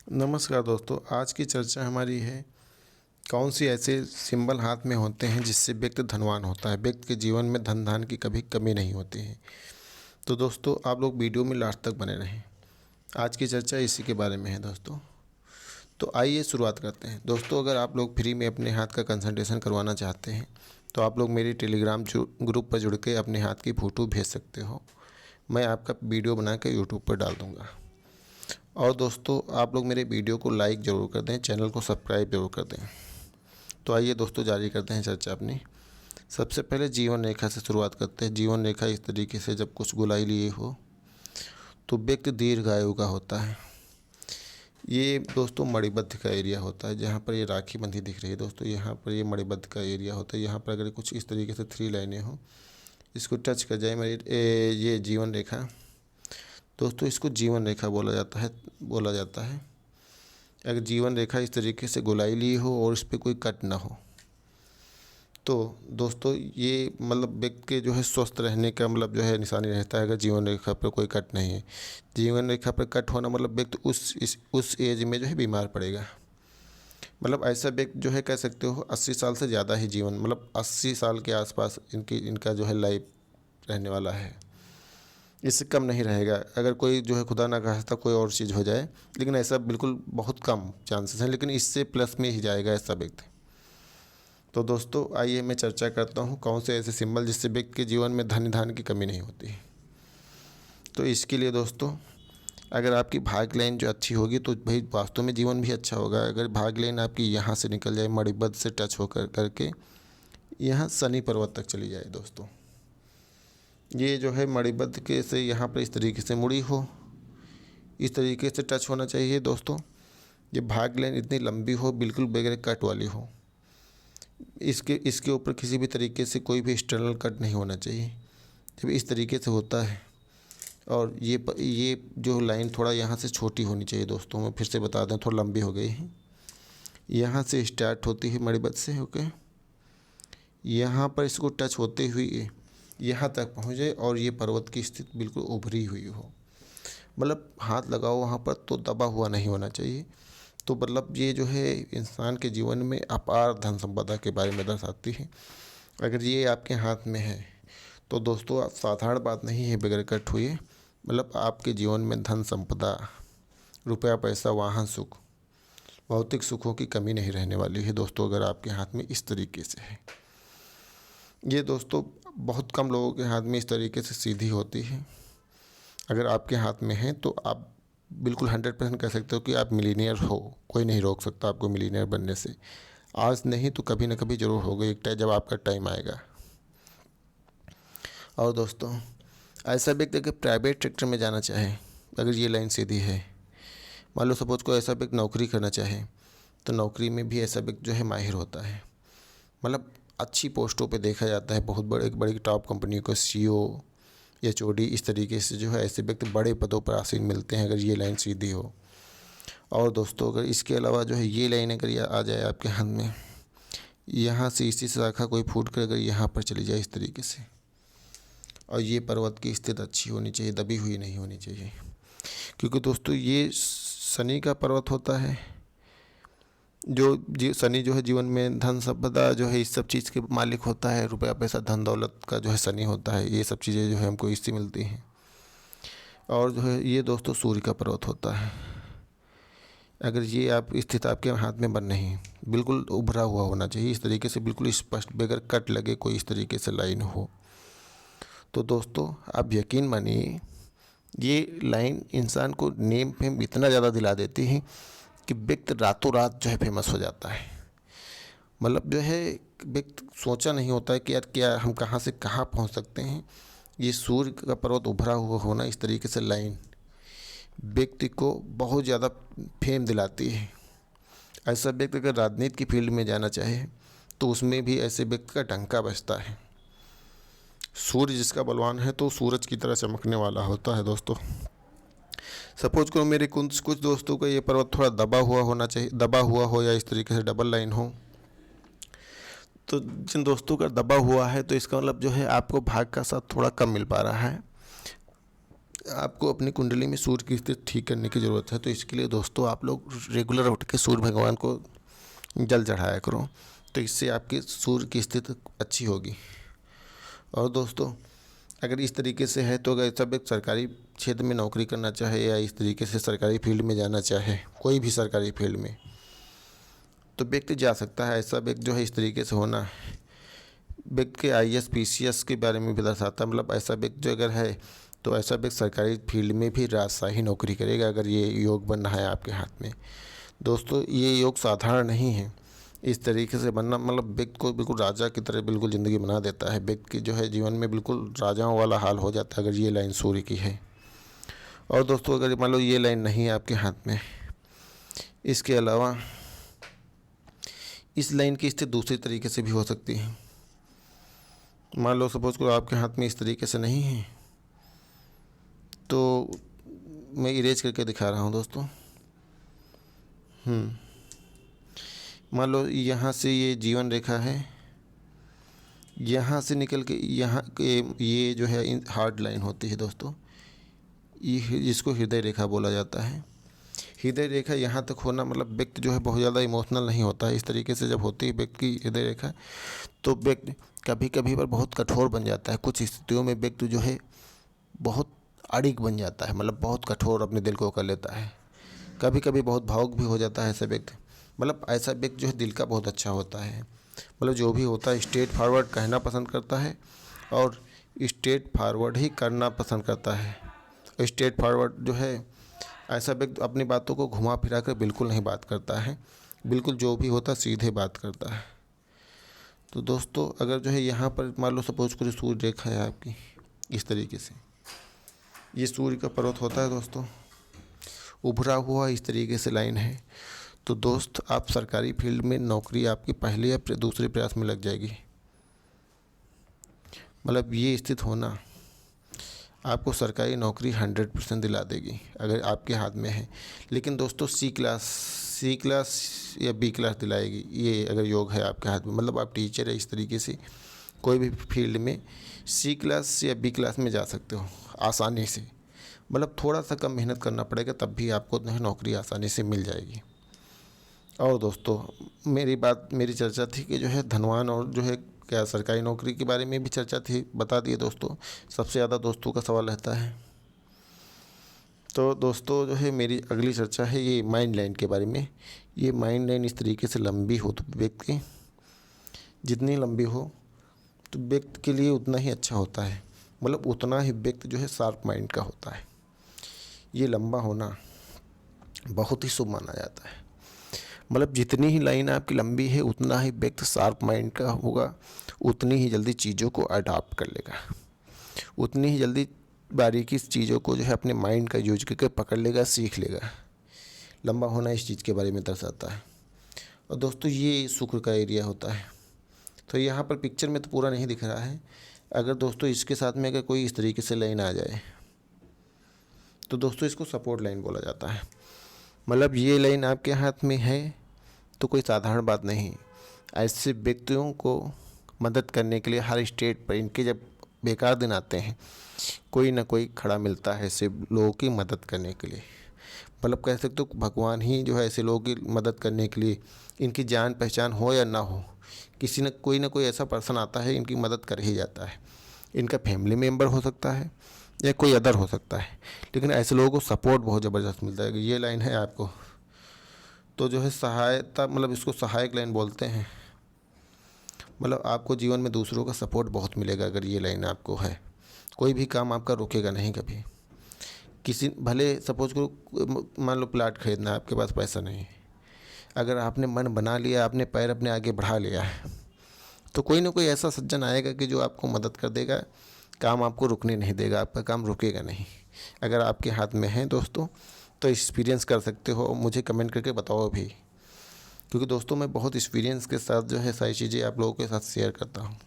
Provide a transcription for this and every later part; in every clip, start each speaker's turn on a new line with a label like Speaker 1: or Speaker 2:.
Speaker 1: नमस्कार दोस्तों, आज की चर्चा हमारी है कौन सी ऐसे सिंबल हाथ में होते हैं जिससे व्यक्ति धनवान होता है। व्यक्ति के जीवन में धन धान की कभी कमी नहीं होती है। तो दोस्तों आप लोग वीडियो में लास्ट तक बने रहें। आज की चर्चा इसी के बारे में है दोस्तों। तो आइए शुरुआत करते हैं। दोस्तों अगर आप लोग फ्री में अपने हाथ का कंसल्टेशन करवाना चाहते हैं तो आप लोग मेरी टेलीग्राम ग्रुप पर जुड़ के अपने हाथ की फ़ोटो भेज सकते हो। मैं आपका वीडियो बना कर यूट्यूब पर डाल दूँगा। और दोस्तों आप लोग मेरे वीडियो को लाइक ज़रूर कर दें, चैनल को सब्सक्राइब ज़रूर कर दें। तो आइए दोस्तों जारी करते हैं चर्चा अपनी। सबसे पहले जीवन रेखा से शुरुआत करते हैं। जीवन रेखा इस तरीके से जब कुछ गोलाई लिए हो तो व्यक्ति दीर्घायु का होता है। ये दोस्तों मणिबद्ध का एरिया होता है। जहाँ पर ये राखी बंधी दिख रही है दोस्तों, यहाँ पर ये मणिबद्ध का एरिया होता है। यहाँ पर अगर कुछ इस तरीके से 3 लाइनें हो, इसको टच कर जाए ये जीवन रेखा दोस्तों, इसको जीवन रेखा बोला जाता है। अगर जीवन रेखा इस तरीके से गोलाई ली हो और इस पर कोई कट ना हो तो दोस्तों ये मतलब व्यक्ति के जो है स्वस्थ रहने का मतलब जो है निशानी रहता है। अगर जीवन रेखा पर कोई कट नहीं है, जीवन रेखा पर कट होना मतलब व्यक्ति उस एज में जो है बीमार पड़ेगा। मतलब ऐसा व्यक्ति जो है कह सकते हो 80 साल से ज़्यादा ही जीवन, मतलब 80 साल के आसपास इनका जो है लाइफ रहने वाला है। इससे कम नहीं रहेगा। अगर कोई जो है खुदा ना खास्ता कोई और चीज़ हो जाए, लेकिन ऐसा बिल्कुल बहुत कम चांसेस हैं, लेकिन इससे प्लस में ही जाएगा ऐसा व्यक्ति। तो दोस्तों आइए मैं चर्चा करता हूँ कौन से ऐसे सिंबल जिससे व्यक्ति के जीवन में धन धान की कमी नहीं होती। तो इसके लिए दोस्तों अगर आपकी भाग लाइन जो अच्छी होगी तो भाई वास्तव में जीवन भी अच्छा होगा। अगर भाग लाइन आपकी यहाँ से निकल जाए, मणिबद्ध से टच होकर करके यहाँ शनि पर्वत तक चली जाए दोस्तों, ये जो है मणिबद्ध के से यहाँ पर इस तरीके से मुड़ी हो, इस तरीके से टच होना चाहिए दोस्तों। ये भाग लाइन इतनी लंबी हो, बिल्कुल बगैर कट वाली हो। इसके ऊपर किसी भी तरीके से कोई भी एक्सटर्नल कट नहीं होना चाहिए। जब इस तरीके से होता है और ये जो लाइन थोड़ा यहाँ से छोटी होनी चाहिए दोस्तों, मैं फिर से बता दें थोड़ा लंबी हो गई है। यहाँ से स्टार्ट होती है मणिबद्ध से ओके, यहाँ पर इसको टच होते हुए यहाँ तक पहुँच जाए और ये पर्वत की स्थिति बिल्कुल उभरी हुई हो। मतलब हाथ लगाओ वहाँ पर तो दबा हुआ नहीं होना चाहिए। तो मतलब ये जो है इंसान के जीवन में अपार धन संपदा के बारे में दर्शाती है। अगर ये आपके हाथ में है तो दोस्तों साधारण बात नहीं है, बगैर कट हुए मतलब आपके जीवन में धन संपदा, रुपया पैसा, वाहन सुख, भौतिक सुखों की कमी नहीं रहने वाली है दोस्तों, अगर आपके हाथ में इस तरीके से है। ये दोस्तों बहुत कम लोगों के हाथ में इस तरीके से सीधी होती है। अगर आपके हाथ में है तो आप बिल्कुल 100% कह सकते हो कि आप मिलीनियर हो। कोई नहीं रोक सकता आपको मिलीनियर बनने से। आज नहीं तो कभी ना कभी ज़रूर होगा एक टाइम, जब आपका टाइम आएगा। और दोस्तों ऐसा व्यक्ति अगर प्राइवेट सेक्टर में जाना चाहे, अगर ये लाइन सीधी है, मान लो सपोज को ऐसा व्यक्ति नौकरी करना चाहे तो नौकरी में भी ऐसा व्यक्ति जो है माहिर होता है। मतलब अच्छी पोस्टों पे देखा जाता है, बहुत बड़े बड़ी टॉप कंपनी को CEO या HOD इस तरीके से जो है ऐसे व्यक्ति बड़े पदों पर आसीन मिलते हैं, अगर ये लाइन सीधी हो। और दोस्तों अगर इसके अलावा जो है ये लाइन अगर आ जाए आपके हाथ में, यहाँ से इसी शाखा कोई फूट कर अगर यहाँ पर चली जाए इस तरीके से, और ये पर्वत की स्थिति अच्छी होनी चाहिए, दबी हुई नहीं होनी चाहिए। क्योंकि दोस्तों ये शनि का पर्वत होता है। शनि जो है जीवन में धन संपदा जो है इस सब चीज़ के मालिक होता है। रुपया पैसा धन दौलत का जो है शनि होता है। ये सब चीज़ें जो है हमको इससे मिलती हैं। और जो है ये दोस्तों सूर्य का पर्वत होता है। अगर ये आप स्थिति आपके हाथ में बन नहीं, बिल्कुल उभरा हुआ होना चाहिए इस तरीके से, बिल्कुल स्पष्ट, बगैर कट लगे कोई इस तरीके से लाइन हो। तो दोस्तों आप यकीन मानिए ये लाइन इंसान को नेम फेम इतना ज़्यादा दिला देती है कि व्यक्ति रातों रात जो है फेमस हो जाता है। मतलब जो है व्यक्ति सोचा नहीं होता है कि यार क्या हम कहाँ से कहाँ पहुँच सकते हैं। ये सूर्य का पर्वत उभरा हुआ होना इस तरीके से लाइन व्यक्ति को बहुत ज़्यादा फेम दिलाती है। ऐसा व्यक्ति अगर राजनीति की फील्ड में जाना चाहे तो उसमें भी ऐसे व्यक्ति का डंका बजता है। सूर्य जिसका बलवान है तो सूरज की तरह चमकने वाला होता है दोस्तों। सपोज करो मेरे कुछ दोस्तों का ये पर्वत थोड़ा दबा हुआ होना चाहिए, दबा हुआ हो या इस तरीके से डबल लाइन हो। तो जिन दोस्तों का दबा हुआ है तो इसका मतलब जो है आपको भाग का साथ थोड़ा कम मिल पा रहा है। आपको अपनी कुंडली में सूर्य की स्थिति ठीक करने की ज़रूरत है। तो इसके लिए दोस्तों आप लोग रेगुलर उठ के सूर्य भगवान को जल चढ़ाया करो, तो इससे आपकी सूर्य की स्थिति अच्छी होगी। और दोस्तों अगर इस तरीके से है तो अगर सब एक सरकारी क्षेत्र में नौकरी करना चाहे या इस तरीके से सरकारी फील्ड में जाना चाहे, कोई भी सरकारी फील्ड में, तो व्यक्ति जा सकता है। ऐसा व्यक्ति जो है इस तरीके से होना व्यक्ति के IAS PCS के बारे में भी दर्शाता है। मतलब ऐसा व्यक्ति जो अगर है तो ऐसा व्यक्ति सरकारी फील्ड में भी राजशाही नौकरी करेगा अगर ये योग बन रहा है आपके हाथ में। दोस्तों ये योग साधारण नहीं है। इस तरीके से बनना मतलब व्यक्ति को बिल्कुल राजा की तरह बिल्कुल ज़िंदगी बना देता है। व्यक्ति की जो है जीवन में बिल्कुल राजाओं वाला हाल हो जाता है अगर ये लाइन सूर्य की है। और दोस्तों अगर मान लो ये लाइन नहीं है आपके हाथ में, इसके अलावा इस लाइन की स्थिति दूसरी तरीके से भी हो सकती है। मान लो सपोज करो आपके हाथ में इस तरीके से नहीं है, तो मैं इरेज करके दिखा रहा हूँ दोस्तों। मान लो यहाँ से ये जीवन रेखा है, यहाँ से निकल के यहाँ ये जो है हार्ड लाइन होती है दोस्तों, ये जिसको हृदय रेखा बोला जाता है। हृदय रेखा यहाँ तक होना मतलब व्यक्ति जो है बहुत ज़्यादा इमोशनल नहीं होता है। इस तरीके से जब होती है व्यक्ति की हृदय रेखा, तो व्यक्ति कभी कभी पर बहुत कठोर बन जाता है। कुछ स्थितियों में व्यक्ति जो है बहुत अड़िग बन जाता है, मतलब बहुत कठोर अपने दिल को कर लेता है। कभी कभी बहुत भावुक भी हो जाता है ऐसा व्यक्ति। मतलब ऐसा व्यक्ति जो है दिल का बहुत अच्छा होता है। मतलब जो भी होता है स्ट्रेट फॉरवर्ड कहना पसंद करता है और स्ट्रेट फॉरवर्ड ही करना पसंद करता है। स्ट्रेट फॉरवर्ड जो है ऐसा व्यक्ति अपनी बातों को घुमा फिरा कर बिल्कुल नहीं बात करता है, बिल्कुल जो भी होता है सीधे बात करता है। तो दोस्तों अगर जो है यहाँ पर मान लो सपोज करो सूर्य रेखा है आपकी इस तरीके से, ये सूर्य का पर्वत होता है दोस्तों, उभरा हुआ इस तरीके से लाइन है, तो दोस्त आप सरकारी फील्ड में नौकरी आपकी पहले या दूसरे प्रयास में लग जाएगी। मतलब ये स्थित होना आपको सरकारी नौकरी 100% दिला देगी अगर आपके हाथ में है। लेकिन दोस्तों C क्लास या B क्लास दिलाएगी ये अगर योग है आपके हाथ में। मतलब आप टीचर है इस तरीके से कोई भी फील्ड में C क्लास या B क्लास में जा सकते हो आसानी से। मतलब थोड़ा सा कम मेहनत करना पड़ेगा तब भी आपको नौकरी आसानी से मिल जाएगी। और दोस्तों मेरी चर्चा थी कि जो है धनवान और जो है क्या सरकारी नौकरी के बारे में भी चर्चा थी, बता दिए दोस्तों। सबसे ज़्यादा दोस्तों का सवाल रहता है। तो दोस्तों जो है मेरी अगली चर्चा है ये माइंड लाइन के बारे में। ये माइंड लाइन इस तरीके से लंबी हो तो व्यक्ति की जितनी लंबी हो तो व्यक्ति के लिए उतना ही अच्छा होता है। मतलब उतना ही व्यक्ति जो है शार्प माइंड का होता है। ये लंबा होना बहुत ही शुभ माना जाता है। मतलब जितनी ही लाइन आपकी लंबी है उतना ही व्यक्ति शार्प माइंड का होगा, उतनी ही जल्दी चीज़ों को अडॉप्ट कर लेगा, उतनी ही जल्दी बारीकी चीज़ों को जो है अपने माइंड का यूज करके पकड़ लेगा, सीख लेगा। लंबा होना इस चीज़ के बारे में दर्शाता है। और दोस्तों ये शुक्र का एरिया होता है। तो यहाँ पर पिक्चर में तो पूरा नहीं दिख रहा है। अगर दोस्तों इसके साथ में अगर कोई इस तरीके से लाइन आ जाए तो दोस्तों इसको सपोर्ट लाइन बोला जाता है। मतलब ये लाइन आपके हाथ में है तो कोई साधारण बात नहीं। ऐसे व्यक्तियों को मदद करने के लिए हर स्टेट पर इनके जब बेकार दिन आते हैं कोई ना कोई खड़ा मिलता है ऐसे लोगों की मदद करने के लिए। मतलब कह सकते हो भगवान ही जो है ऐसे लोगों की मदद करने के लिए, इनकी जान पहचान हो या ना हो, किसी न कोई ऐसा पर्सन आता है इनकी मदद कर ही जाता है। इनका फैमिली मेम्बर हो सकता है या कोई अदर हो सकता है, लेकिन ऐसे लोगों को सपोर्ट बहुत ज़बरदस्त मिलता है। ये लाइन है आपको तो जो है सहायता, मतलब इसको सहायक लाइन बोलते हैं। मतलब आपको जीवन में दूसरों का सपोर्ट बहुत मिलेगा अगर ये लाइन आपको है। कोई भी काम आपका रुकेगा नहीं कभी। किसी भले सपोज करो मान लो प्लाट खरीदना है, आपके पास पैसा नहीं है, अगर आपने मन बना लिया, आपने पैर अपने आगे बढ़ा लिया है, तो कोई ना कोई ऐसा सज्जन आएगा कि जो आपको मदद कर देगा, काम आपको रुकने नहीं देगा, आपका काम रुकेगा नहीं। अगर आपके हाथ में है दोस्तों तो एक्सपीरियंस कर सकते हो, मुझे कमेंट करके बताओ भी, क्योंकि दोस्तों मैं बहुत एक्सपीरियंस के साथ जो है सारी चीज़ें आप लोगों के साथ शेयर करता हूँ।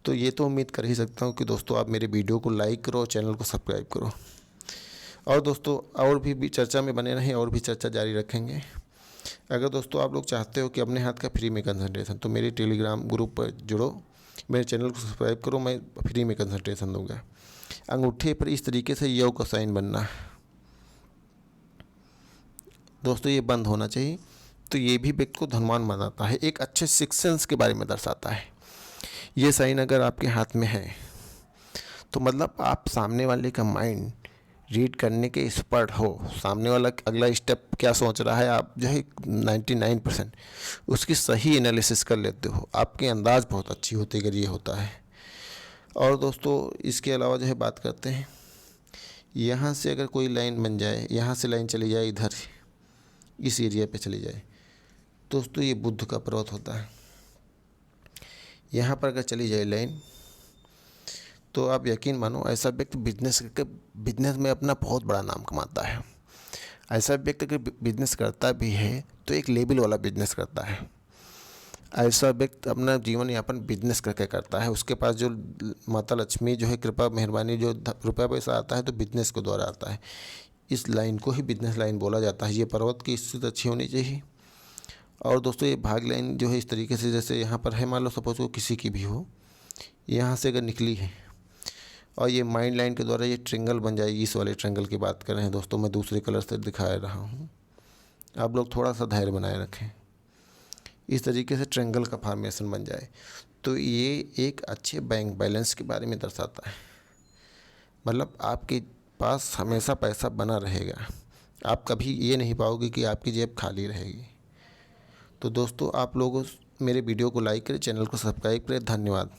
Speaker 1: तो ये तो उम्मीद कर ही सकता हूँ कि दोस्तों आप मेरे वीडियो को लाइक करो, चैनल को सब्सक्राइब करो। और दोस्तों और भी चर्चा में बने रहें, और भी चर्चा जारी रखेंगे। अगर दोस्तों आप लोग चाहते हो कि अपने हाथ का फ्री में कंसल्टेशन, तो मेरे टेलीग्राम ग्रुप पर जुड़ो, मेरे चैनल को सब्सक्राइब करो, मैं फ्री में कंसल्टेशन दूंगा। अंगूठे पर इस तरीके से योग का साइन बनना है दोस्तों, ये बंद होना चाहिए। तो ये भी व्यक्ति को धनवान बनाता है, एक अच्छे सिक्स सेंस के बारे में दर्शाता है। ये साइन अगर आपके हाथ में है तो मतलब आप सामने वाले का माइंड रीड करने के एक्सपर्ट हो। सामने वाला अगला स्टेप क्या सोच रहा है आप जो है 99% उसकी सही एनालिसिस कर लेते हो। आपकी अंदाज़ बहुत अच्छी होती है अगर ये होता है। और दोस्तों इसके अलावा जो है बात करते हैं, यहाँ से अगर कोई लाइन बन जाए, यहाँ से लाइन चली जाए इधर इस एरिया पे चली जाए, दोस्तों ये बुध का पर्वत होता है। यहाँ पर अगर चली जाए लाइन तो आप यकीन मानो ऐसा व्यक्ति बिजनेस में अपना बहुत बड़ा नाम कमाता है। ऐसा व्यक्ति अगर बिजनेस करता भी है तो एक लेवल वाला बिजनेस करता है। ऐसा व्यक्ति अपना जीवन यापन बिजनेस करके करता है। उसके पास जो माता लक्ष्मी जो है कृपा मेहरबानी जो रुपया पैसा आता है तो बिजनेस के द्वारा आता है। इस लाइन को ही बिजनेस लाइन बोला जाता है। ये पर्वत की स्थिति अच्छी होनी चाहिए। और दोस्तों ये भाग लाइन जो है इस तरीके से, जैसे यहाँ पर है, मान लो सपोज को किसी की भी हो, यहाँ से अगर निकली है और ये माइंड लाइन के द्वारा ये ट्रेंगल बन जाएगी। इस वाले ट्रेंगल की बात कर रहे हैं दोस्तों, मैं दूसरे कलर से दिखा रहा हूँ। आप लोग थोड़ा सा धैर्य बनाए रखें। इस तरीके से ट्रेंगल का फॉर्मेशन बन जाए तो ये एक अच्छे बैंक बैलेंस के बारे में दर्शाता है। मतलब आपके पास हमेशा पैसा बना रहेगा, आप कभी ये नहीं पाओगे कि आपकी जेब खाली रहेगी। तो दोस्तों आप लोग मेरे वीडियो को लाइक करें, चैनल को सब्सक्राइब करें। धन्यवाद।